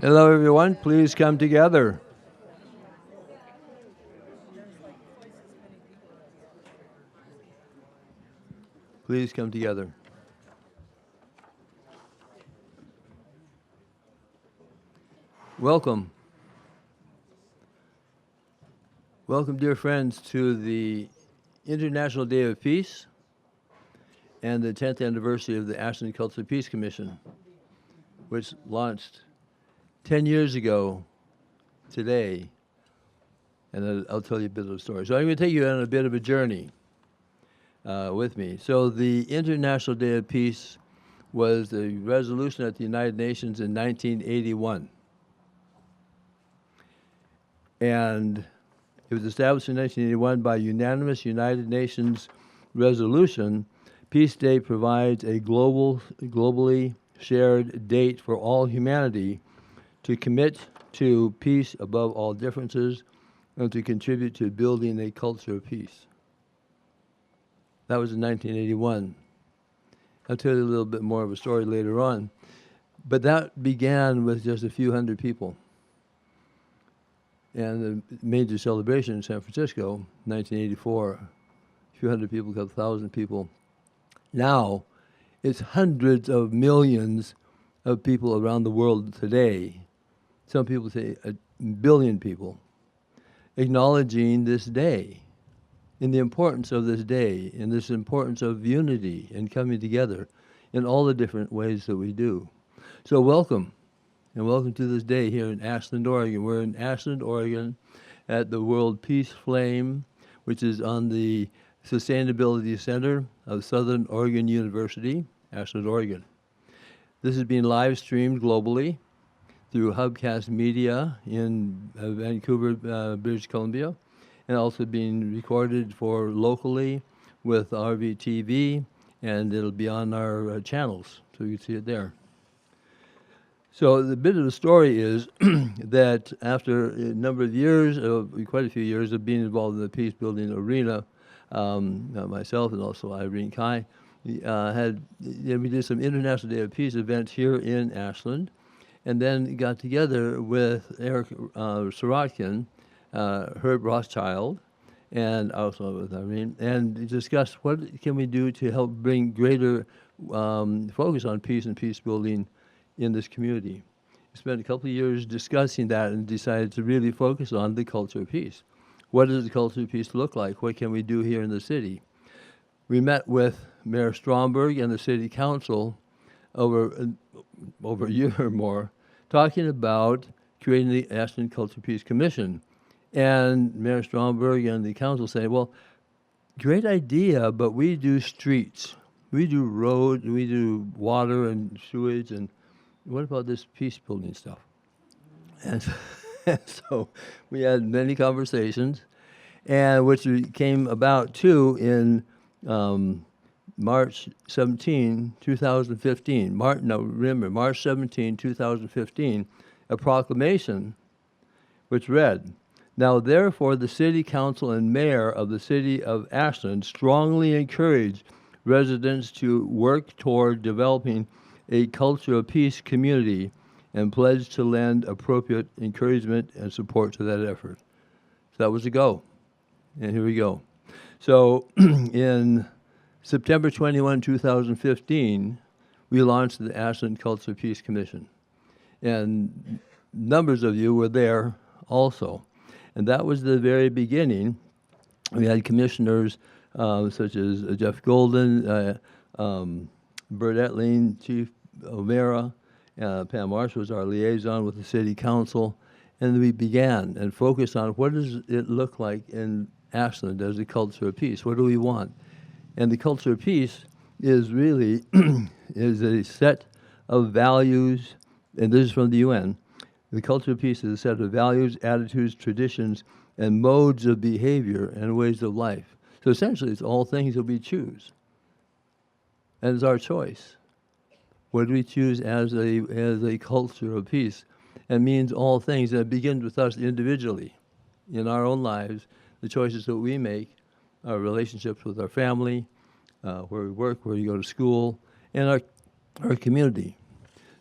Hello, everyone. Please come together. Please come together. Welcome. Welcome, dear friends, to the International Day of Peace and the 10th anniversary of the Ashland Cultural Peace Commission, which launched 10 years ago today. And I'll tell you a bit of a story. So I'm going to take you on a bit of a journey with me. So the International Day of Peace was the resolution at the United Nations in 1981. And it was established in 1981 by unanimous United Nations resolution. Peace Day provides a globally shared date for all humanity to commit to peace above all differences and to contribute to building a culture of peace. That was in 1981. I'll tell you a little bit more of a story later on. But that began with just a few hundred people. And the major celebration in San Francisco, 1984, a few hundred people, a couple thousand people. Now, it's hundreds of millions of people around the world today. Some people say a billion people acknowledging this day and the importance of this day and this importance of unity and coming together in all the different ways that we do. So welcome. And welcome to this day here in Ashland, Oregon. We're in Ashland, Oregon at the World Peace Flame, which is on the Sustainability Center of Southern Oregon University, Ashland, Oregon. This is being live streamed globally through Hubcast Media in Vancouver, British Columbia, and also being recorded for locally with RVTV, and it'll be on our channels, so you can see it there. So the bit of the story is that after a number of years, quite a few years of being involved in the peace building arena, myself and also Irene Kai, we did some International Day of Peace events here in Ashland, and then got together with Eric Sorotkin, Herb Rothschild, and also with Irene, and discussed what can we do to help bring greater focus on peace and peace building in this community. We spent a couple of years discussing that and decided to really focus on the culture of peace. What does the culture of peace look like? What can we do here in the city? We met with Mayor Stromberg and the city council over a year or more, talking about creating the Ashland Culture Peace Commission. And Mayor Stromberg and the council say, well, great idea, but we do streets. We do roads, we do water and sewage, and what about this peace building stuff? And so we had many conversations, and which came about too in March 17, 2015. March 17, 2015, a proclamation which read, "Now therefore the City Council and Mayor of the City of Ashland strongly encourage residents to work toward developing a culture of peace community and pledge to lend appropriate encouragement and support to that effort." So that was a go. And here we go. So in September 21, 2015, we launched the Ashland Culture Peace Commission. And numbers of you were there also. And that was the very beginning. We had commissioners such as Jeff Golden, Bert Etling, Chief O'Mara, Pam Marsh was our liaison with the city council, and we began and focused on what does it look like in Ashland as a culture of peace. What do we want? And the culture of peace is really is a set of values, and this is from the UN. The culture of peace is a set of values, attitudes, traditions, and modes of behavior and ways of life. So essentially, it's all things that we choose. And it's our choice. What do we choose as a culture of peace? It means all things, and it begins with us individually in our own lives, the choices that we make, our relationships with our family, where we work, where you go to school, and our community.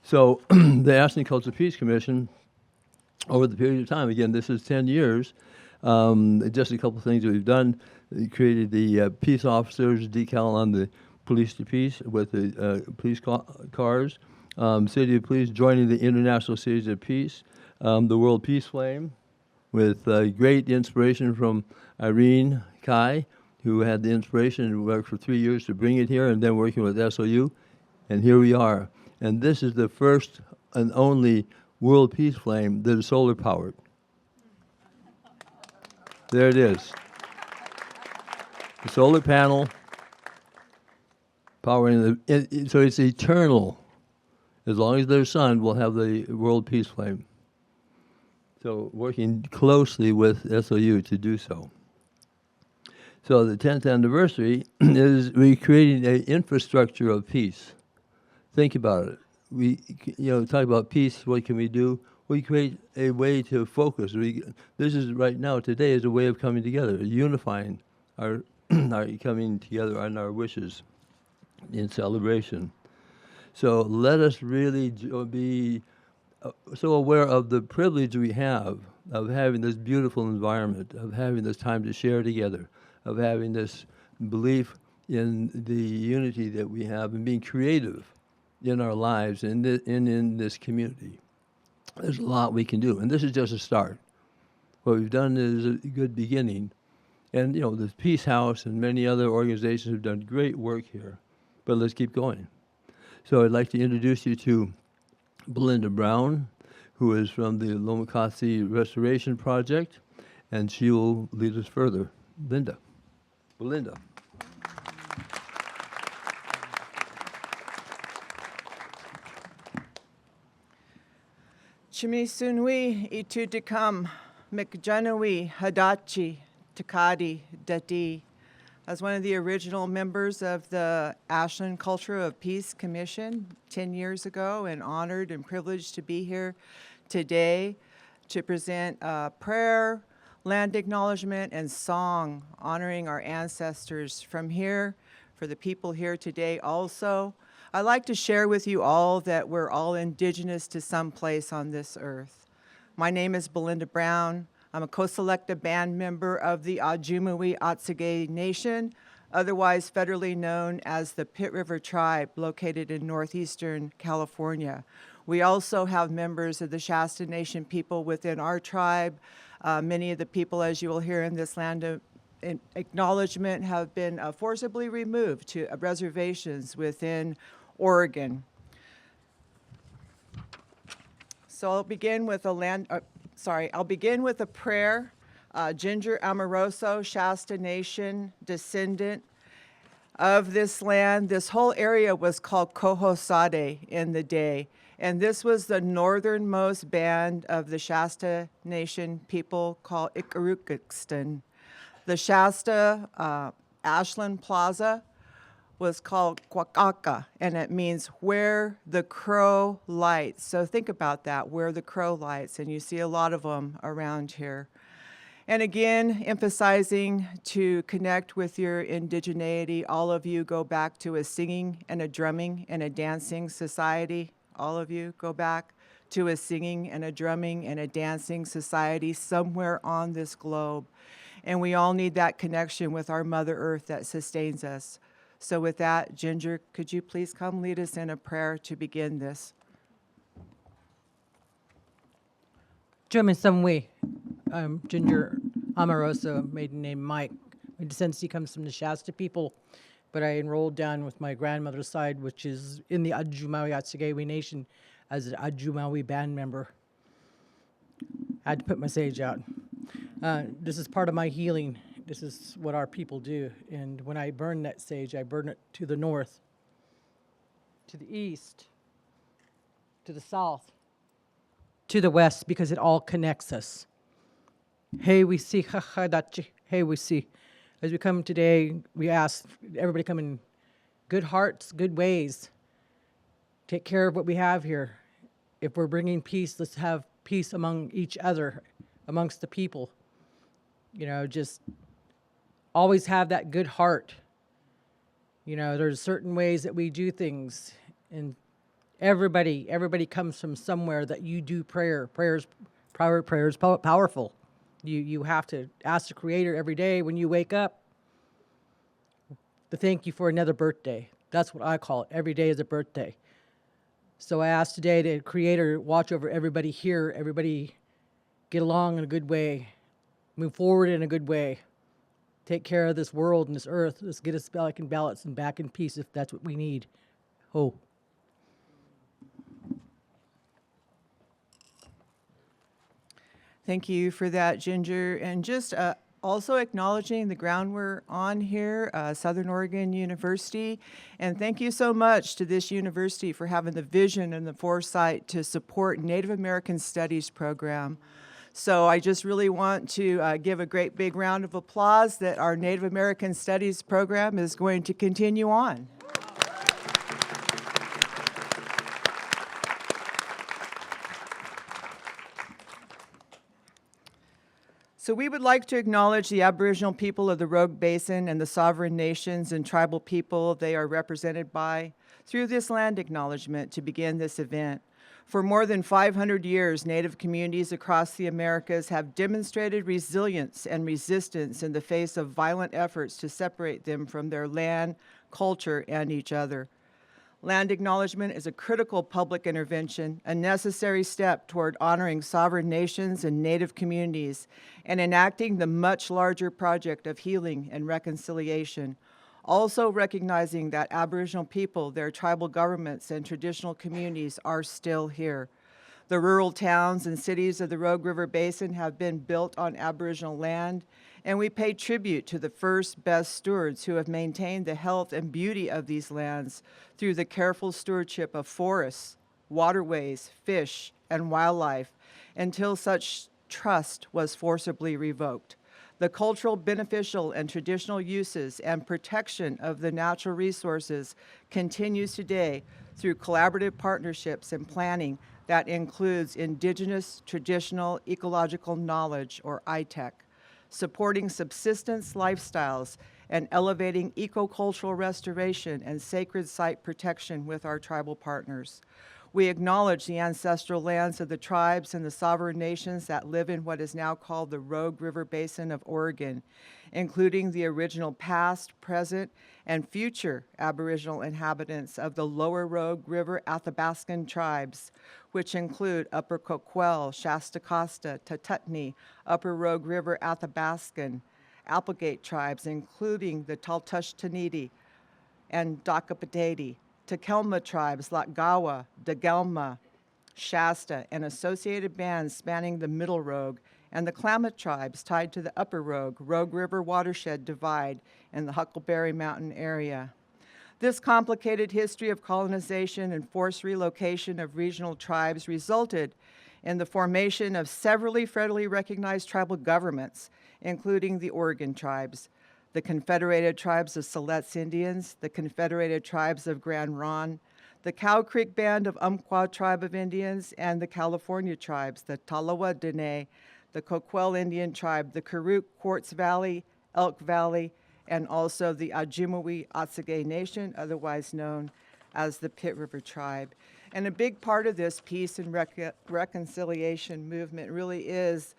So the Ashland Cultural Peace Commission, over the period of time, again, this is 10 years, just a couple of things that we've done. We created the peace officers decal on the Police to Peace with the police cars. City of Police joining the International Cities of Peace. The World Peace Flame with great inspiration from Irene Kai, who had the inspiration and worked for 3 years to bring it here, and then working with SOU. And here we are. And this is the first and only World Peace Flame that is solar powered. There it is. The solar panel powering so it's eternal. As long as there's sun, we'll have the World Peace Flame. So working closely with SOU to do so. So the 10th anniversary is we created an infrastructure of peace. Think about it. We, talk about peace. What can we do? We create a way to focus. This is right now. Today is a way of coming together, unifying our coming together on our wishes in celebration. So let us really be so aware of the privilege we have of having this beautiful environment, of having this time to share together, of having this belief in the unity that we have and being creative in our lives and in this community. There's a lot we can do, and this is just a start. What we've done is a good beginning. And, the Peace House and many other organizations have done great work here, but let's keep going. So I'd like to introduce you to Belinda Brown, who is from the Lomacasi Restoration Project, and she will lead us further. Belinda. Chimisunui itu dekam mikjanui hadachi takadi dati. As one of the original members of the Ashland Culture of Peace Commission 10 years ago, and honored and privileged to be here today to present prayer, land acknowledgement, and song honoring our ancestors from here, for the people here today also. I'd like to share with you all that we're all indigenous to some place on this earth. My name is Belinda Brown. I'm a co-selected band member of the Ajumawee Atsege Nation, otherwise federally known as the Pit River Tribe, located in northeastern California. We also have members of the Shasta Nation people within our tribe. Many of the people, as you will hear in this land of acknowledgement, have been forcibly removed to reservations within Oregon. So I'll begin with a prayer. Ginger Amoroso, Shasta Nation descendant of this land. This whole area was called Kohosade in the day. And this was the northernmost band of the Shasta Nation people called Ikarukistan. The Shasta Ashland Plaza was called Kwakaka, and it means where the crow lights. So think about that, where the crow lights, and you see a lot of them around here. And again, emphasizing to connect with your indigeneity. All of you go back to a singing and a drumming and a dancing society. All of you go back to a singing and a drumming and a dancing society somewhere on this globe. And we all need that connection with our Mother Earth that sustains us. So with that, Ginger, could you please come lead us in a prayer to begin this? Jumisamwe. I'm Ginger Amoroso, maiden name Mike. My descendancy comes from the Shasta people, but I enrolled down with my grandmother's side, which is in the Ajumawi Atsugewi Nation, as an Ajumawi band member. I had to put my sage out. This is part of my healing. This is what our people do. And when I burn that sage, I burn it to the north, to the east, to the south, to the west, because it all connects us. Hey, we see, hey, we see. As we come today, we ask everybody come in good hearts, good ways. Take care of what we have here. If we're bringing peace, let's have peace among each other, amongst the people. Just always have that good heart. There's certain ways that we do things, and Everybody comes from somewhere that you do prayer. Prayer is powerful. You have to ask the Creator every day when you wake up to thank you for another birthday. That's what I call it. Every day is a birthday. So I ask today the Creator watch over everybody here. Everybody get along in a good way, move forward in a good way, take care of this world and this earth. Let's get us back in balance and back in peace if that's what we need. Oh. Thank you for that, Ginger. And just also acknowledging the ground we're on here, Southern Oregon University. And thank you so much to this university for having the vision and the foresight to support Native American Studies program. So I just really want to give a great big round of applause that our Native American Studies program is going to continue on. So we would like to acknowledge the Aboriginal people of the Rogue Basin and the sovereign nations and tribal people they are represented by through this land acknowledgement to begin this event. For more than 500 years, Native communities across the Americas have demonstrated resilience and resistance in the face of violent efforts to separate them from their land, culture, and each other. Land acknowledgement is a critical public intervention, a necessary step toward honoring sovereign nations and Native communities, and enacting the much larger project of healing and reconciliation. Also recognizing that Aboriginal people, their tribal governments, and traditional communities are still here. The rural towns and cities of the Rogue River Basin have been built on Aboriginal land, and we pay tribute to the first best stewards who have maintained the health and beauty of these lands through the careful stewardship of forests, waterways, fish, and wildlife until such trust was forcibly revoked. The cultural, beneficial, and traditional uses and protection of the natural resources continues today through collaborative partnerships and planning that includes Indigenous Traditional Ecological Knowledge, or ITEC, supporting subsistence lifestyles and elevating ecocultural restoration and sacred site protection with our tribal partners. We acknowledge the ancestral lands of the tribes and the sovereign nations that live in what is now called the Rogue River Basin of Oregon, including the original past, present, and future Aboriginal inhabitants of the Lower Rogue River Athabascan tribes, which include Upper Coquel, Shasta-Costa, Tututni, Upper Rogue River Athabascan, Applegate tribes, including the Taltush-Taniti and Dakapatati, Takelma tribes, Latgawa, Dagelma, Shasta, and associated bands spanning the Middle Rogue, and the Klamath tribes tied to the Upper Rogue, Rogue River Watershed Divide, in the Huckleberry Mountain area. This complicated history of colonization and forced relocation of regional tribes resulted in the formation of severally federally recognized tribal governments, including the Oregon tribes, the Confederated Tribes of Siletz Indians, the Confederated Tribes of Grand Ronde, the Cow Creek Band of Umpqua Tribe of Indians, and the California tribes, the Tolowa Dene, the Coquel Indian Tribe, the Karuk Quartz Valley, Elk Valley, and also the Ajimawee Otsage Nation, otherwise known as the Pit River Tribe. And a big part of this peace and reconciliation movement really is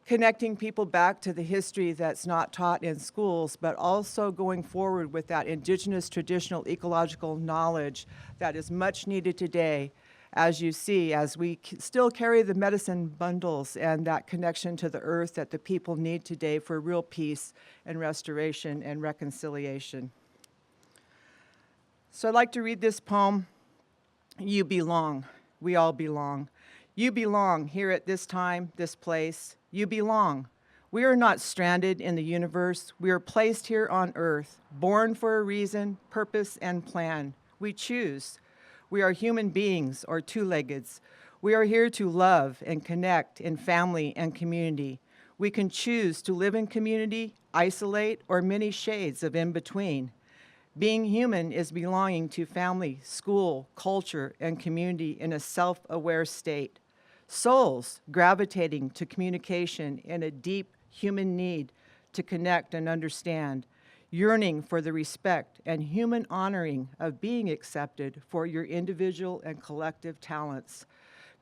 connecting people back to the history that's not taught in schools, but also going forward with that Indigenous traditional ecological knowledge that is much needed today, as you see, as we still carry the medicine bundles and that connection to the earth that the people need today for real peace and restoration and reconciliation. So I'd like to read this poem, You Belong, We All Belong. You belong here at this time, this place. You belong. We are not stranded in the universe. We are placed here on earth, born for a reason, purpose, and plan. We choose. We are human beings, or two-leggeds. We are here to love and connect in family and community. We can choose to live in community, isolate, or many shades of in between. Being human is belonging to family, school, culture, and community in a self-aware state. Souls gravitating to communication in a deep human need to connect and understand. yearning for the respect and human honoring of being accepted for your individual and collective talents,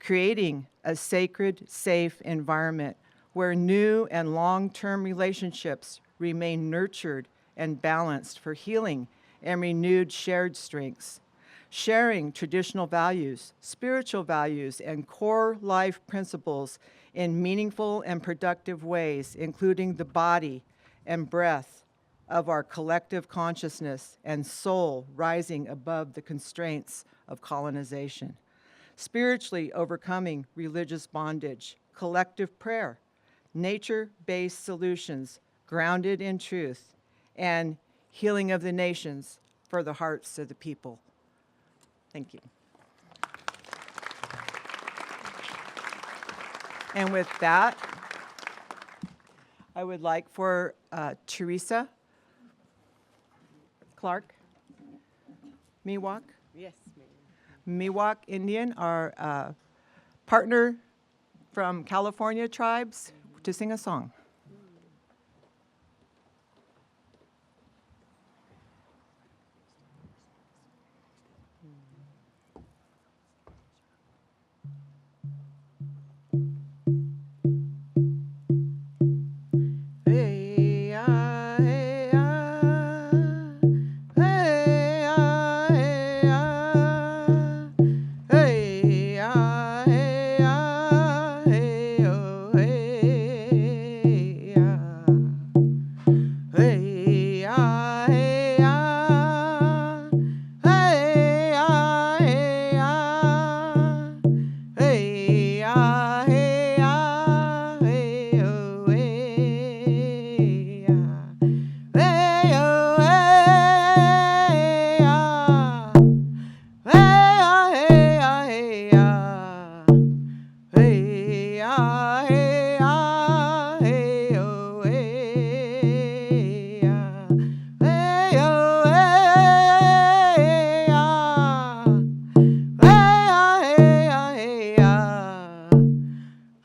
creating a sacred, safe environment where new and long-term relationships remain nurtured and balanced for healing and renewed shared strengths, sharing traditional values, spiritual values, and core life principles in meaningful and productive ways, including the body and breath of our collective consciousness and soul rising above the constraints of colonization, spiritually overcoming religious bondage, collective prayer, nature-based solutions grounded in truth, and healing of the nations for the hearts of the people. Thank you. And with that, I would like for Teresa Clark, Miwok. Yes, ma'am. Miwok Indian, our partner from California tribes, to sing a song. Hey, ah, hey, ah. Hey, ah, hey, ah. Hey, ah, hey, ah. Hey, oh, hey, ah. Hey, ah, hey, ah. Hey, ah, hey, ah. Hey, ah, hey, ah. Hey, oh, hey, ah. Hey, oh, hey, ah. Hey, ah, hey, ah, hey, ah. Hey, ah, hey, ah, hey, oh, hey, ah. Hey, oh, hey, ah. Hey, ah, hey, ah, hey, ah.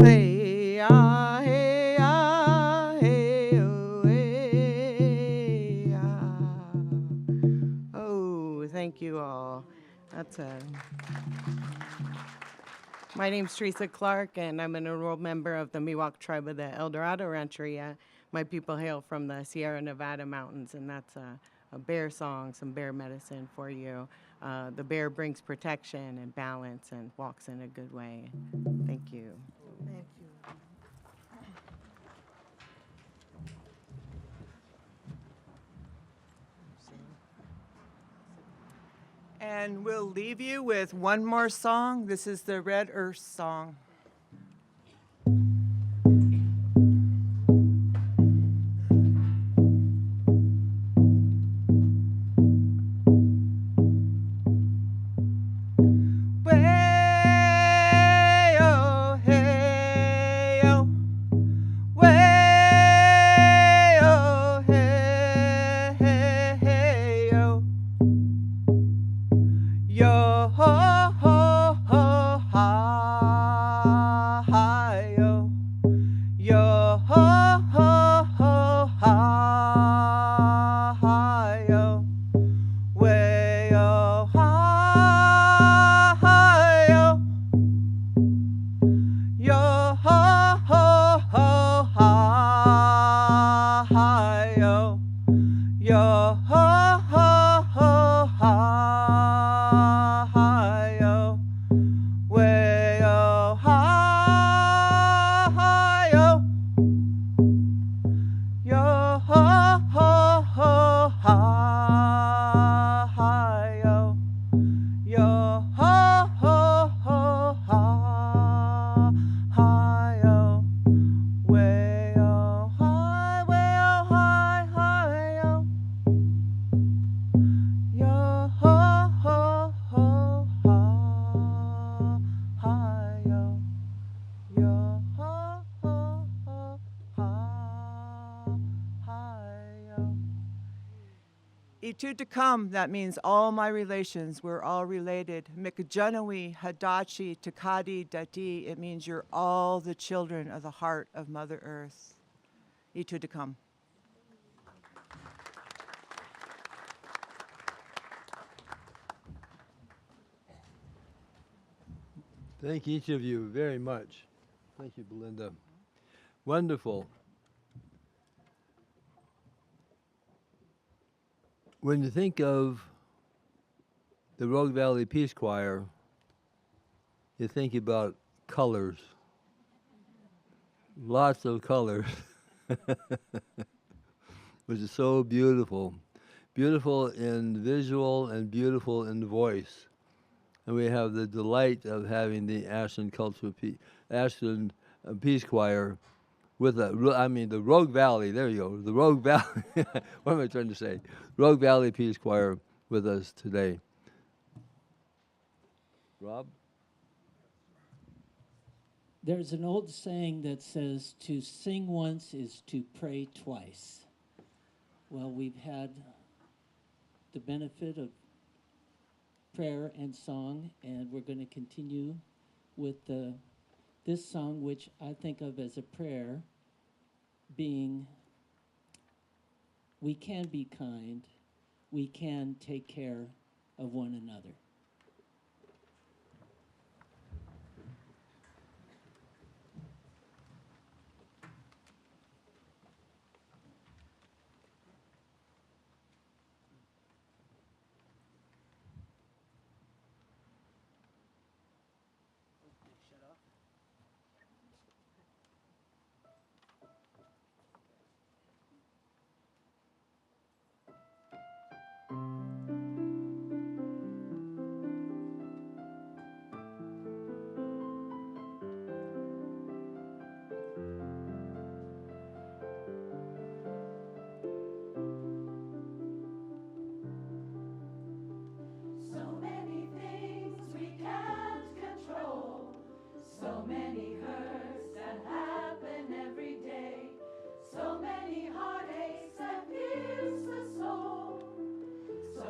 Hey, ah, hey, ah, hey, oh, hey, ah. Oh, thank you all. That's a... My name's Teresa Clark, and I'm an enrolled member of the Miwok tribe of the El Dorado Rancheria. My people hail from the Sierra Nevada mountains, and that's a bear song, some bear medicine for you. The bear brings protection and balance and walks in a good way. Thank you. Thank you. And we'll leave you with one more song. This is the Red Earth song. Way, oh, hey, oh. Way, oh, hey, hey, hey, oh. Yo ho ho ho ha hi yo. Yo ho ho ho ha hi yo. Way yo ha hi yo. Yo ho ho ho ha hi yo. Yo ho ho ho ha hi yo. Way yo ha hi yo. Yo ho ho ho ha hi yo. Yo ho ho ho ha hi yo. Way yo hi yo. Yo ho ho ho ha hi yo. Yo ho ho ho ha hi yo. Etu to come, that means all my relations, we're all related. Mikajanawi, Hadachi, Takadi, Dati, it means you're all the children of the heart of Mother Earth. Etu to come. Thank each of you very much. Thank you, Belinda. Wonderful. When you think of the Rogue Valley Peace Choir, you think about colors. Lots of colors, which is so beautiful. Beautiful in visual and beautiful in voice. And we have the delight of having the Ashland Ashland Peace Choir with the Rogue Valley, there you go, the Rogue Valley, what am I trying to say? Rogue Valley Peace Choir with us today. Rob? There's an old saying that says, to sing once is to pray twice. Well, we've had the benefit of prayer and song, and we're going to continue with this song, which I think of as a prayer, being, we can be kind, we can take care of one another. So many things we can't control, so many hurts that happen every day, so many heartaches that pierce the soul, so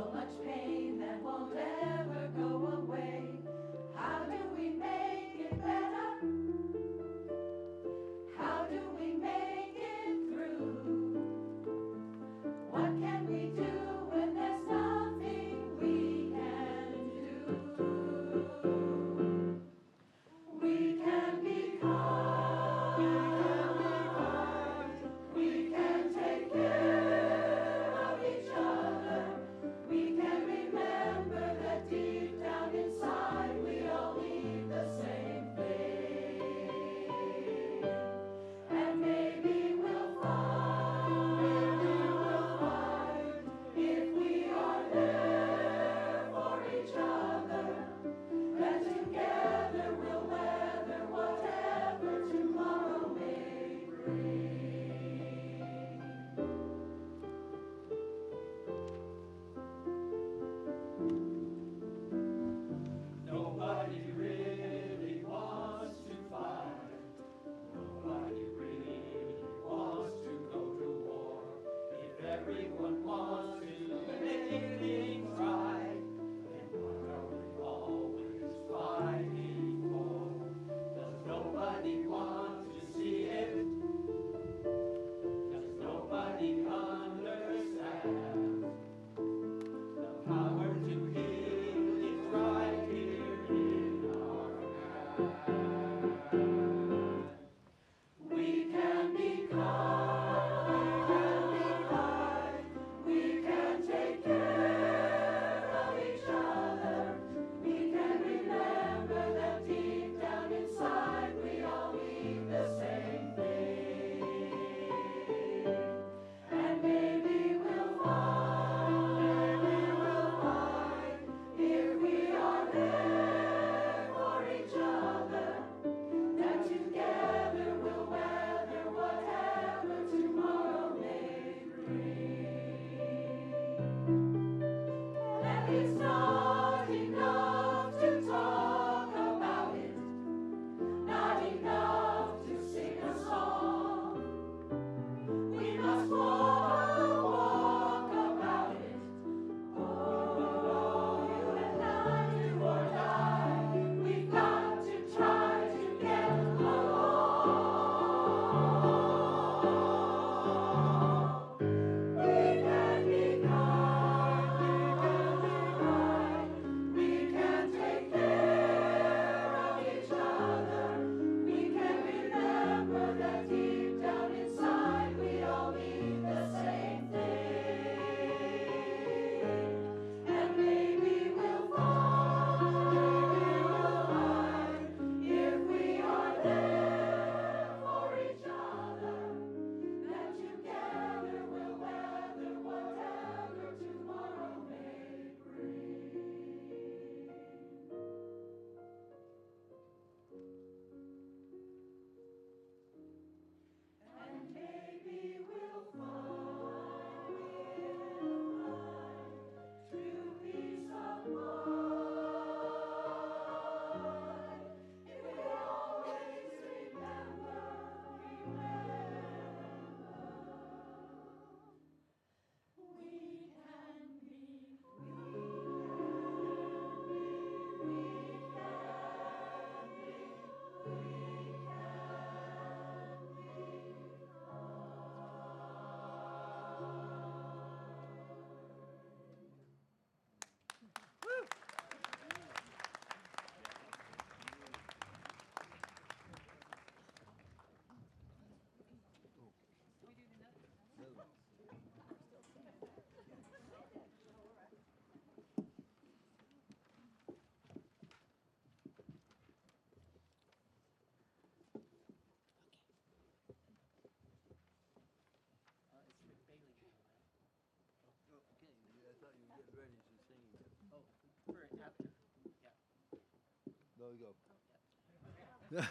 we go.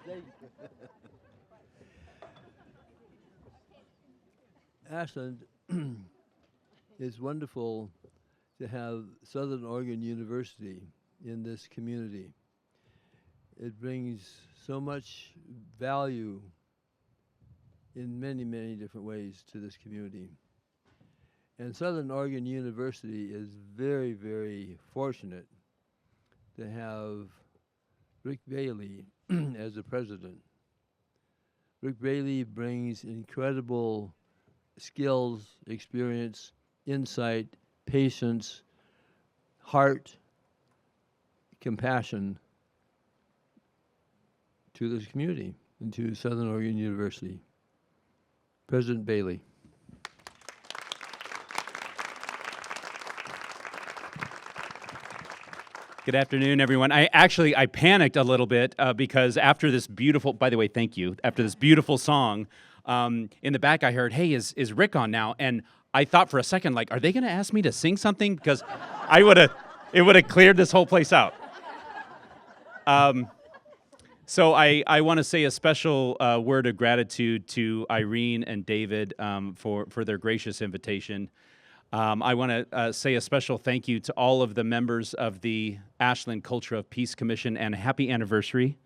Thank you. Ashland, it's wonderful to have Southern Oregon University in this community. It brings so much value in many, many different ways to this community. And Southern Oregon University is very, very fortunate to have Rick Bailey as the president. Rick Bailey brings incredible skills, experience, insight, patience, heart, compassion to this community and to Southern Oregon University. President Bailey. Good afternoon, everyone. I panicked a little bit because after this beautiful, by the way, thank you, after this beautiful song, in the back I heard, hey, is Rick on now? And I thought for a second, like, are they going to ask me to sing something? Because it would have cleared this whole place out. So I want to say a special word of gratitude to Irene and David for their gracious invitation. I want to say a special thank you to all of the members of the Ashland Culture of Peace Commission and a happy anniversary.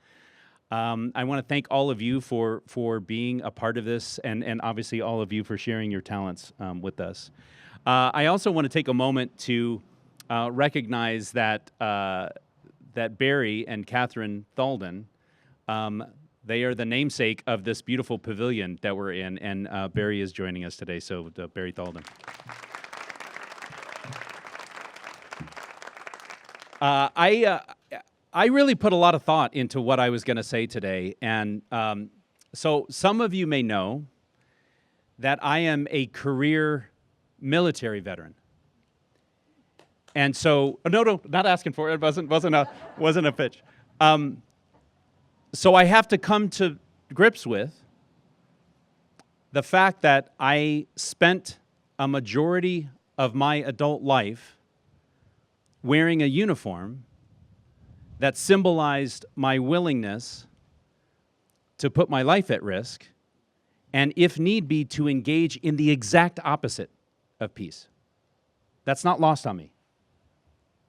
I want to thank all of you for being a part of this and obviously all of you for sharing your talents with us. I also want to take a moment to recognize that Barry and Catherine Thalden, they are the namesake of this beautiful pavilion that we're in, and Barry is joining us today, so Barry Thalden. I really put a lot of thought into what I was going to say today, and so some of you may know that I am a career military veteran, and so no, not asking for it. It wasn't a pitch. So I have to come to grips with the fact that I spent a majority of my adult life wearing a uniform that symbolized my willingness to put my life at risk and, if need be, to engage in the exact opposite of peace. That's not lost on me.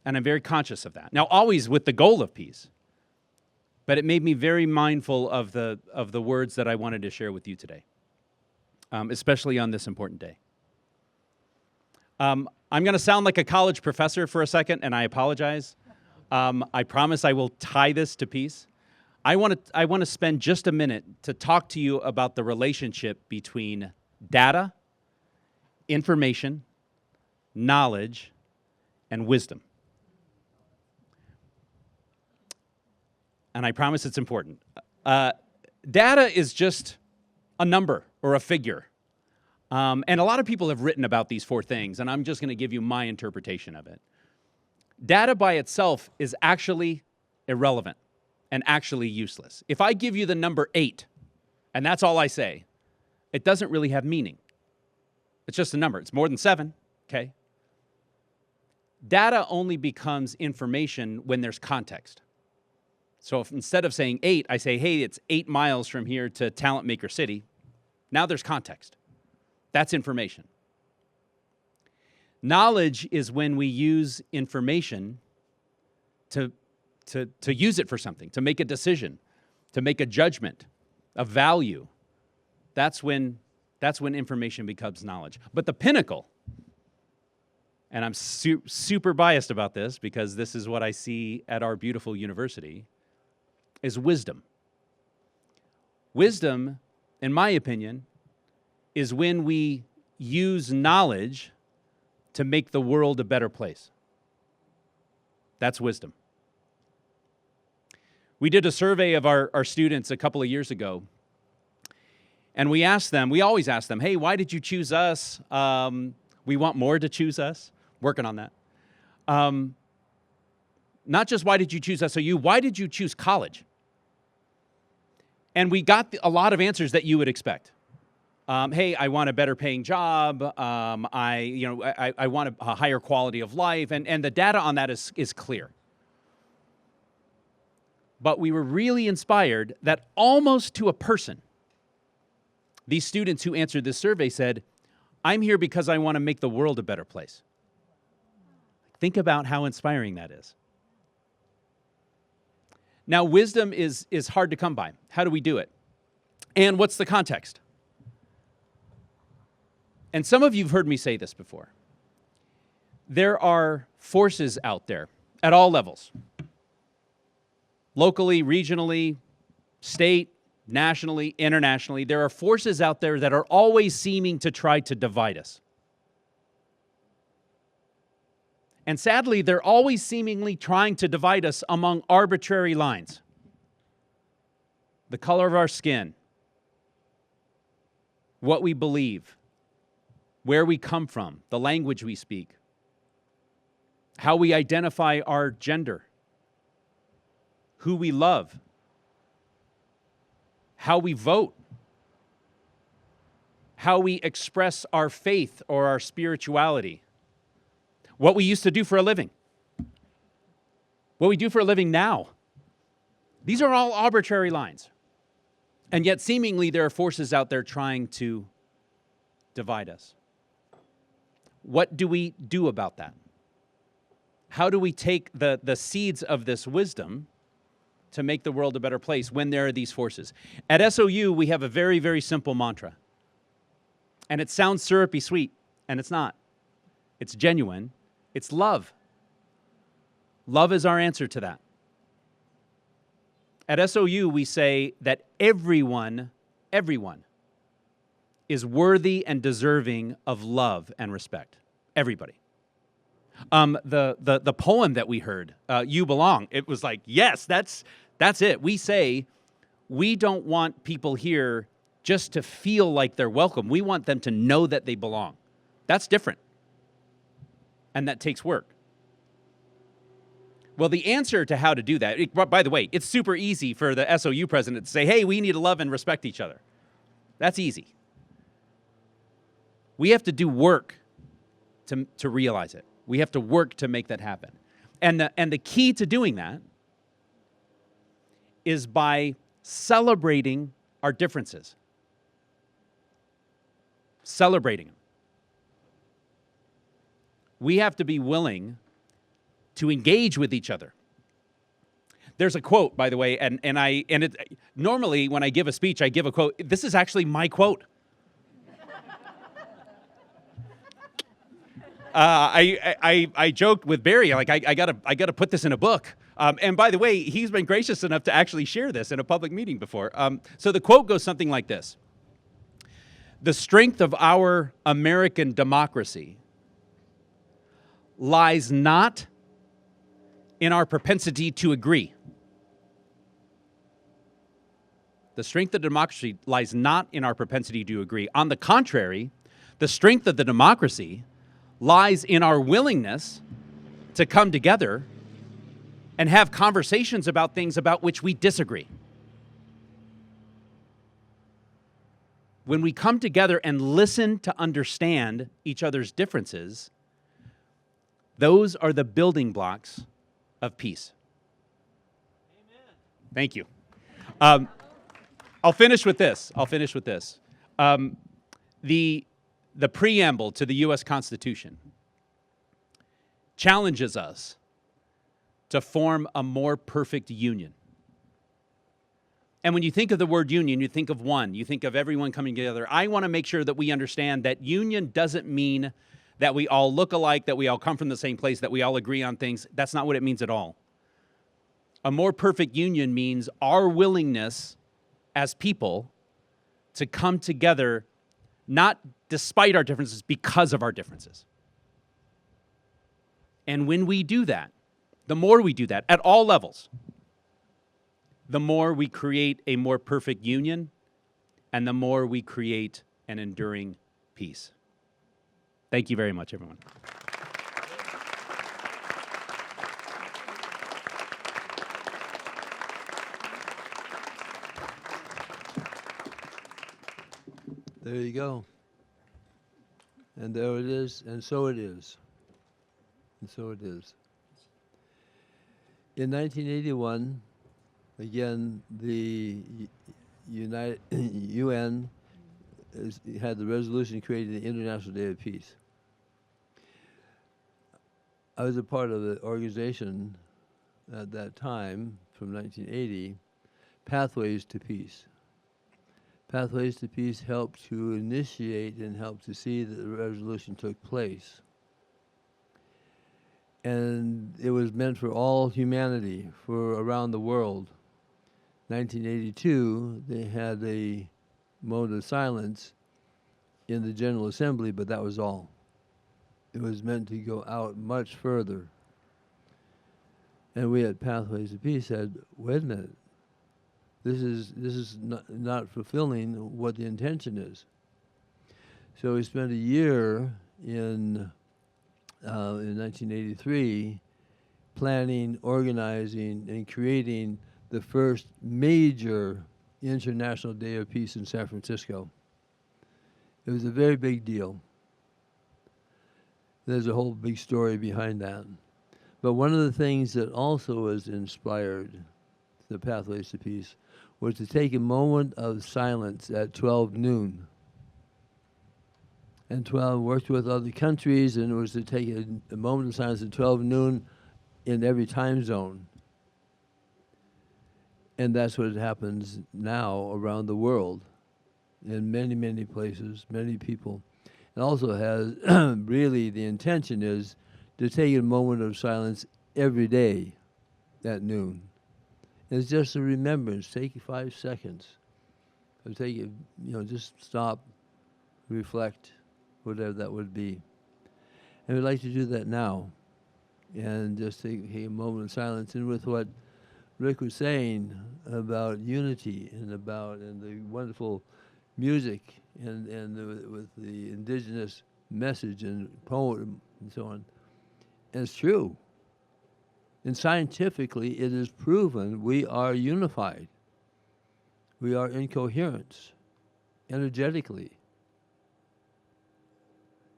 And I'm very conscious of that. Now, always with the goal of peace, but it made me very mindful of the words that I wanted to share with you today, especially on this important day. I'm going to sound like a college professor for a second, and I apologize. I promise I will tie this to peace. I want to spend just a minute to talk to you about the relationship between data, information, knowledge, and wisdom. And I promise it's important. Data is just a number or a figure. And a lot of people have written about these four things, and I'm just going to give you my interpretation of it. Data by itself is actually irrelevant and actually useless. If I give you the number 8, and that's all I say, it doesn't really have meaning. It's just a number. It's more than 7, okay? Data only becomes information when there's context. So if instead of saying 8, I say, hey, it's 8 miles from here to Talent Maker City, now there's context. That's information. Knowledge is when we use information to use it for something, to make a decision, to make a judgment, a value. That's when information becomes knowledge. But the pinnacle, and I'm super biased about this because this is what I see at our beautiful university, is wisdom. Wisdom, in my opinion, is when we use knowledge to make the world a better place. That's wisdom. We did a survey of our students a couple of years ago, and we always ask them, hey, why did you choose us? We want more to choose us. Working on that. Not just why did you choose SOU, why did you choose college? And we got a lot of answers that you would expect. Hey, I want a better paying job. I want a higher quality of life, and the data on that is clear. but we were really inspired that almost to a person, these students who answered this survey said, I'm here because I want to make the world a better place. Think about how inspiring that is. Now, wisdom is hard to come by. How do we do it? And what's the context? And some of you have heard me say this before. There are forces out there at all levels. Locally, regionally, state, nationally, internationally. There are forces out there that are always seeming to try to divide us. And sadly, they're always seemingly trying to divide us among arbitrary lines. The color of our skin, what we believe, where we come from, the language we speak, how we identify our gender, who we love, how we vote, how we express our faith or our spirituality, what we used to do for a living, what we do for a living now. These are all arbitrary lines. And yet seemingly there are forces out there trying to divide us. What do we do about that? How do we take the seeds of this wisdom to make the world a better place when there are these forces? At SOU, we have a very, very simple mantra. And it sounds syrupy sweet, and it's not. It's genuine. It's love. Love is our answer to that. At SOU, we say that everyone is worthy and deserving of love and respect. Everybody. The poem that we heard, You Belong, it was like, yes, that's it. We say we don't want people here just to feel like they're welcome. We want them to know that they belong. That's different. And that takes work. Well, the answer to how to do that, by the way, it's super easy for the SOU president to say, hey, we need to love and respect each other. That's easy. We have to do work to realize it. We have to work to make that happen. And the key to doing that is by celebrating our differences. Celebrating them. We have to be willing to engage with each other. There's a quote, by the way, normally when I give a speech, I give a quote. This is actually my quote. I joked with Barry, like I gotta put this in a book. And by the way, he's been gracious enough to actually share this in a public meeting before. So the quote goes something like this: "The strength of our American democracy lies not in our propensity to agree. The strength of democracy lies not in our propensity to agree. On the contrary, the strength of the democracy lies in our willingness to come together and have conversations about things about which we disagree. When we come together and listen to understand each other's differences, those are the building blocks of peace." Amen. Thank you. I'll finish with this. The preamble to the U.S. Constitution challenges us to form a more perfect union. And when you think of the word union, you think of one. You think of everyone coming together. I want to make sure that we understand that union doesn't mean that we all look alike, that we all come from the same place, that we all agree on things. That's not what it means at all. A more perfect union means our willingness as people to come together, not despite our differences, because of our differences. And when we do that, the more we do that at all levels, the more we create a more perfect union, and the more we create an enduring peace. Thank you very much, everyone. There you go. And there it is, and so it is. And so it is. In 1981, Again, the United UN had the resolution creating the International Day of Peace. I was a part of the organization at that time, from 1980, Pathways to Peace. Pathways to Peace helped to initiate and helped to see that the resolution took place. And it was meant for all humanity, for around the world. 1982, they had a moment of silence in the General Assembly, but that was all. It was meant to go out much further. And we at Pathways to Peace said, wait a minute, this is not fulfilling what the intention is. So we spent a year in 1983 planning, organizing, and creating the first major International Day of Peace in San Francisco. It was a very big deal. There's a whole big story behind that. But one of the things that also was inspired the Pathways to Peace was to take a moment of silence at 12 noon. And 12 worked with other countries, and it was to take a moment of silence at 12 noon in every time zone. And that's what happens now around the world in many, many places, many people. It also has really the intention is to take a moment of silence every day at noon. It's just a remembrance. Take 5 seconds. Or take it, just stop, reflect, whatever that would be. And we'd like to do that now. And just take a moment of silence. And with what Rick was saying about unity and the wonderful music and with the indigenous message and poem and so on, and it's true. And scientifically, it is proven we are unified. We are in coherence, energetically.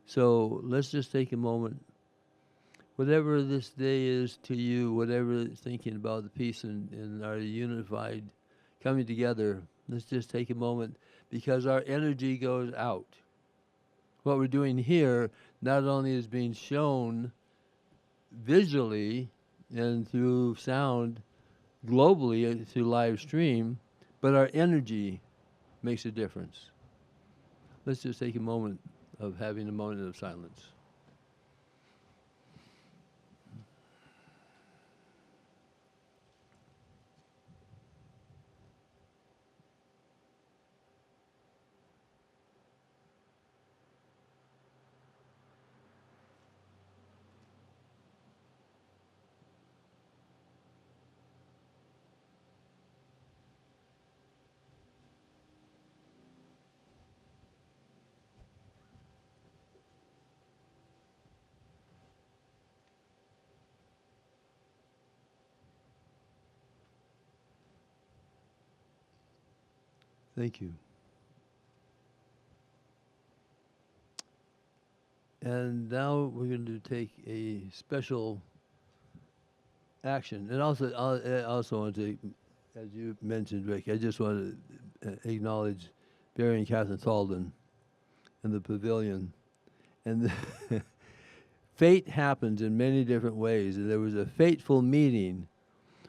So let's just take a moment. Whatever this day is to you, whatever thinking about the peace and our unified coming together, let's just take a moment because our energy goes out. What we're doing here not only is being shown visually and through sound globally through live stream, but our energy makes a difference. Let's just take a moment of having a moment of silence. Thank you. And now we're going to take a special action. And also, I also want to, as you mentioned, Rick, I just want to acknowledge Barry and Catherine Thalden and the Pavilion. And fate happens in many different ways. And there was a fateful meeting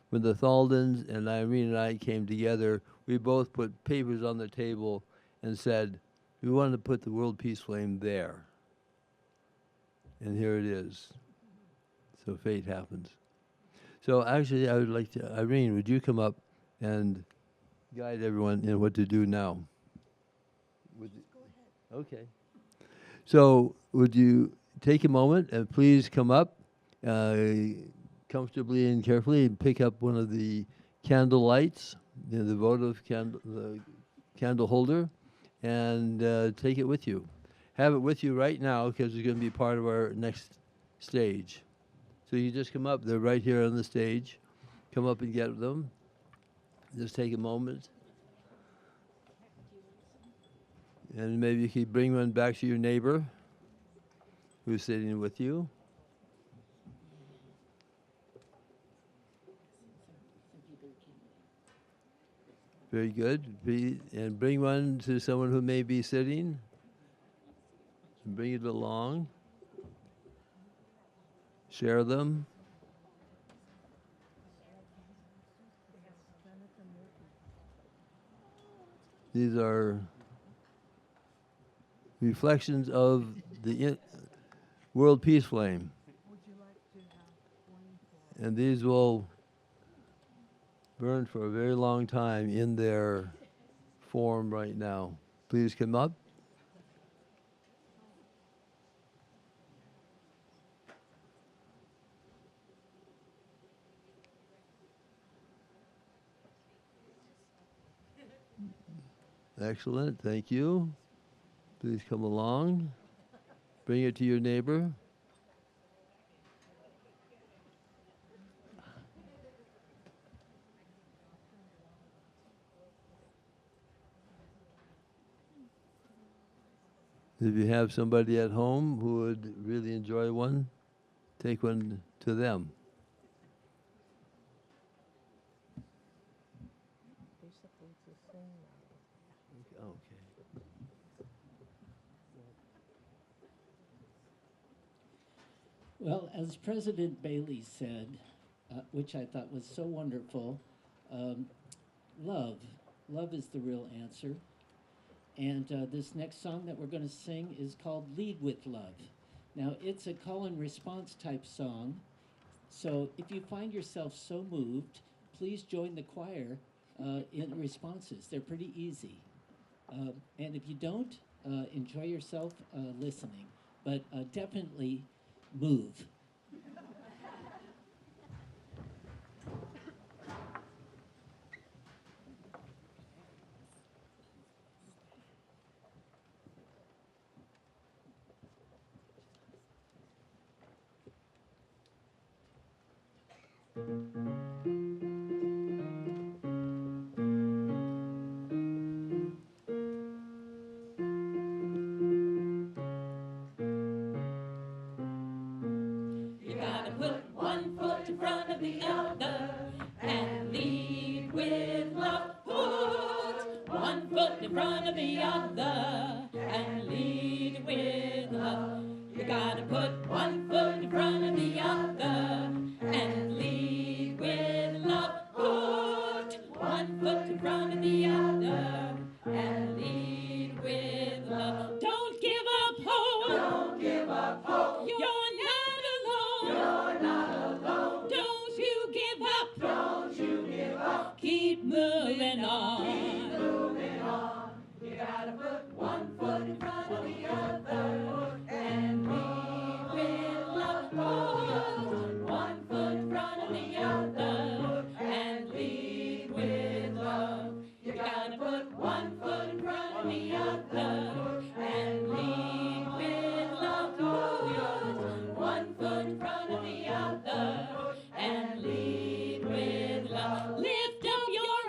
when the Thaldens and Irene and I came together. We both put papers on the table and said, we want to put the World Peace Flame there. And here it is. So fate happens. So actually, I would like to, Irene, would you come up and guide everyone in what to do now? Go ahead. Okay. So would you take a moment and please come up comfortably and carefully and pick up one of the candle lights, the votive candle, the candle holder, and take it with you. Have it with you right now because it's going to be part of our next stage. So you just come up. They're right here on the stage. Come up and get them. Just take a moment. And maybe you could bring one back to your neighbor who's sitting with you. Very good. And bring one to someone who may be sitting. Bring it along. Share them. These are reflections of the World Peace Flame. And these will burn for a very long time in their form right now. Please come up. Excellent, thank you. Please come along. Bring it to your neighbor. If you have somebody at home who would really enjoy one, take one to them. Okay. Well, as President Bailey said, which I thought was so wonderful, love. Love is the real answer. And this next song that we're going to sing is called Lead with Love. Now, it's a call and response type song. So if you find yourself so moved, please join the choir in responses. They're pretty easy. And if you don't, enjoy yourself listening. But definitely move. You gotta put one foot in front of the other and lead with love. Put one foot in front of the other and lead with love. You gotta put one foot in front of the other and lead with love. Put one foot in front of the other and lead with love. Don't give up hope. Don't give up hope. You're not alone. You're not alone. Don't you give up. Don't you give up. Keep moving on. Keep moving on. You gotta put one foot in front of the other and lead with love. Put one foot in front of the other and lead with love. You gotta put one foot in front of the other and lead with love. Put one foot in front of the other and lead with love. Lift up your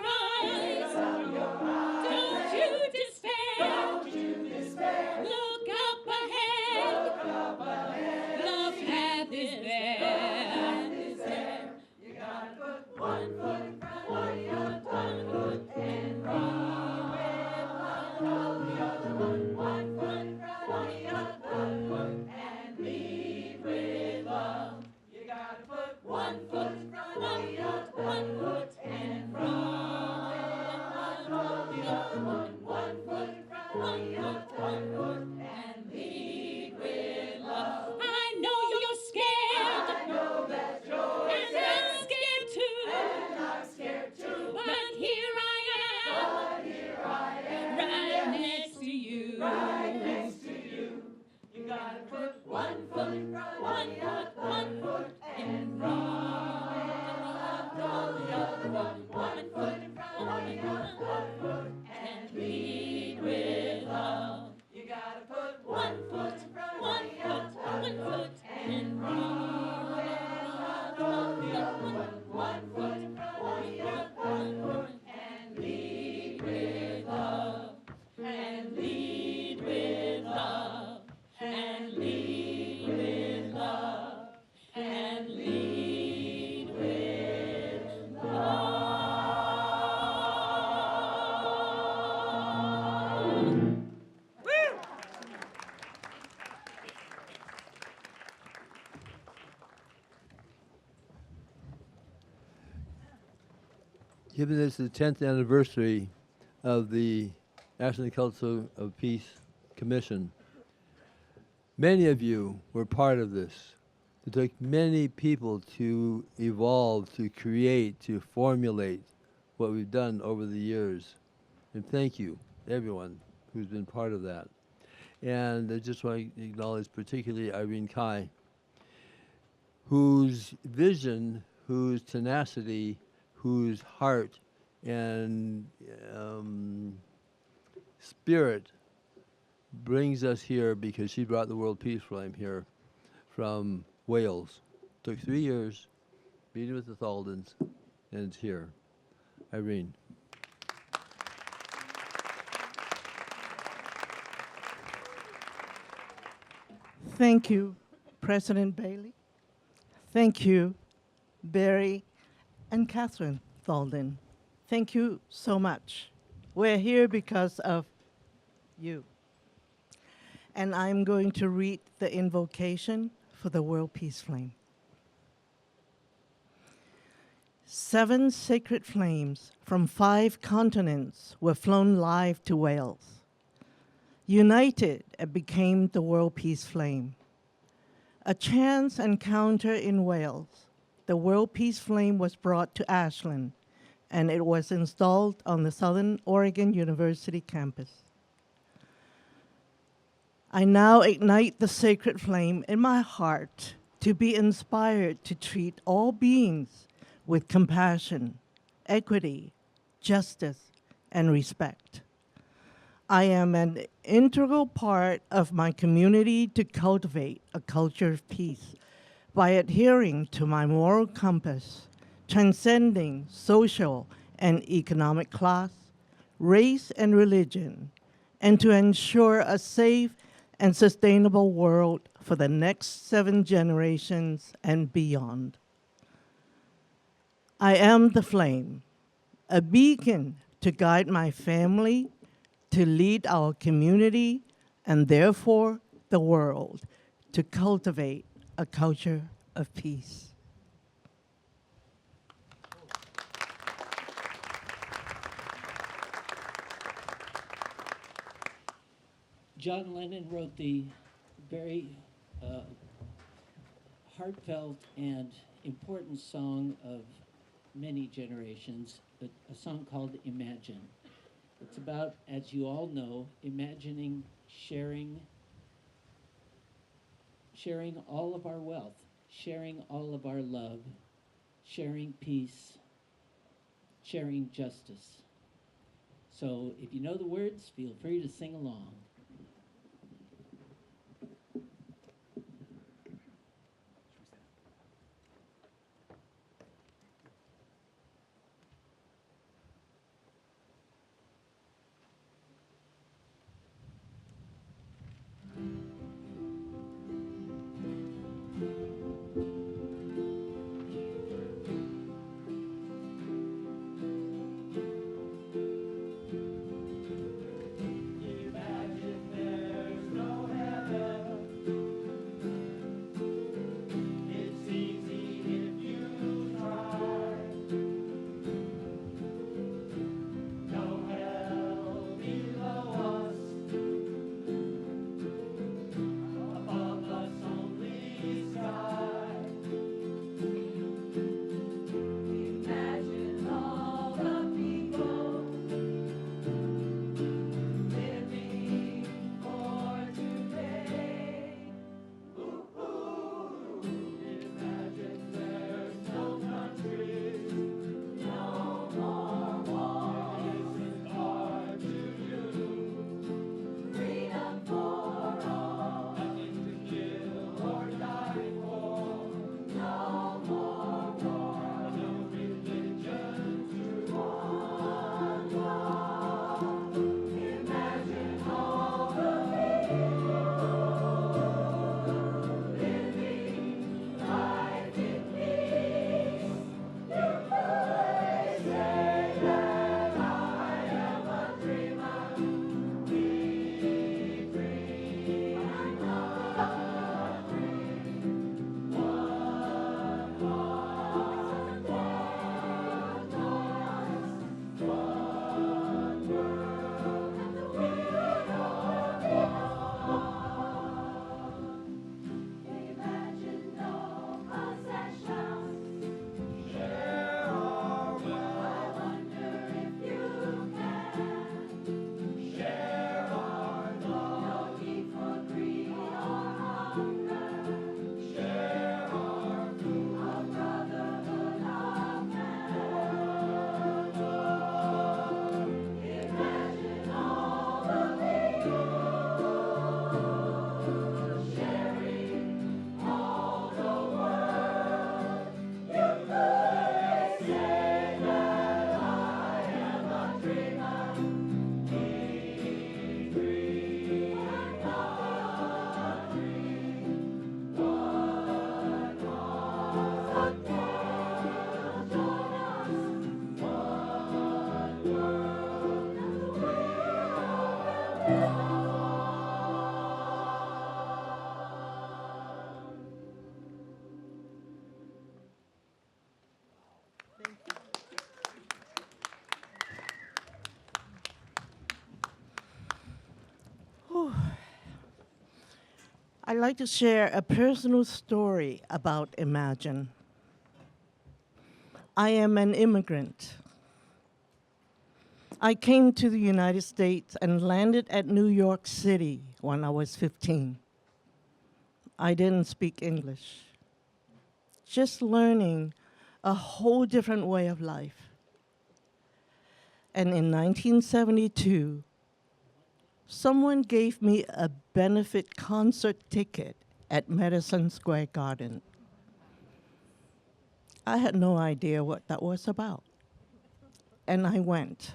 given this the 10th anniversary of the Ashland Council of Peace Commission, many of you were part of this. It took many people to evolve, to create, to formulate what we've done over the years. And thank you, everyone who's been part of that. And I just want to acknowledge particularly Irene Kai, whose vision, whose tenacity, whose heart and spirit brings us here, because she brought the World Peace Flame here from Wales. Took 3 years, meeting with the Thaldens, and it's here. Irene. Thank you, President Bailey. Thank you, Barry and Catherine Thalden. Thank you so much. We're here because of you. And I'm going to read the invocation for the World Peace Flame. 7 sacred flames from 5 continents were flown live to Wales. United, it became the World Peace Flame. A chance encounter in Wales, the World Peace Flame was brought to Ashland, and it was installed on the Southern Oregon University campus. I now ignite the sacred flame in my heart to be inspired to treat all beings with compassion, equity, justice, and respect. I am an integral part of my community to cultivate a culture of peace by adhering to my moral compass, transcending social and economic class, race, and religion, and to ensure a safe and sustainable world for the next 7 generations and beyond. I am the flame, a beacon to guide my family, to lead our community, and therefore the world, to cultivate a culture of peace. John Lennon wrote the very heartfelt and important song of many generations, a song called Imagine. It's about, as you all know, imagining sharing all of our wealth, sharing all of our love, sharing peace, sharing justice. So if you know the words, feel free to sing along. Imagine I'd like to share a personal story about Imagine. I am an immigrant. I came to the United States and landed at New York City when I was 15. I didn't speak English. Just learning a whole different way of life. And in 1972, someone gave me a benefit concert ticket at Madison Square Garden. I had no idea what that was about. And I went.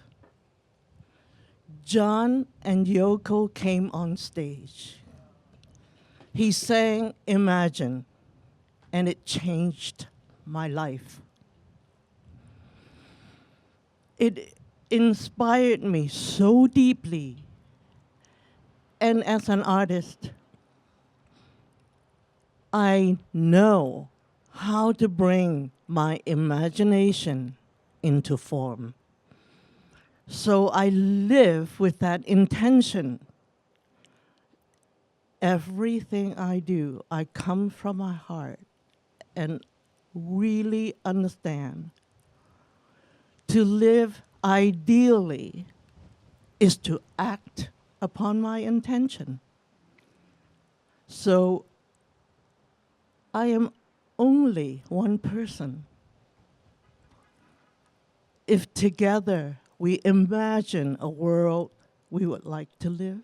John and Yoko came on stage. He sang Imagine, and it changed my life. It inspired me so deeply. And as an artist, I know how to bring my imagination into form. So I live with that intention. Everything I do, I come from my heart and really understand. To live ideally is to act upon my intention. So I am only one person. If together we imagine a world we would like to live,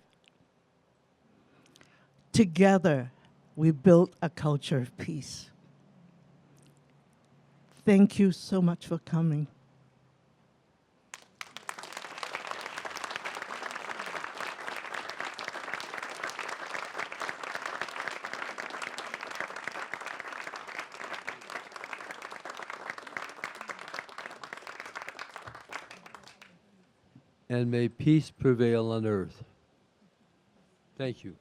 together we build a culture of peace. Thank you so much for coming. And may peace prevail on earth. Thank you.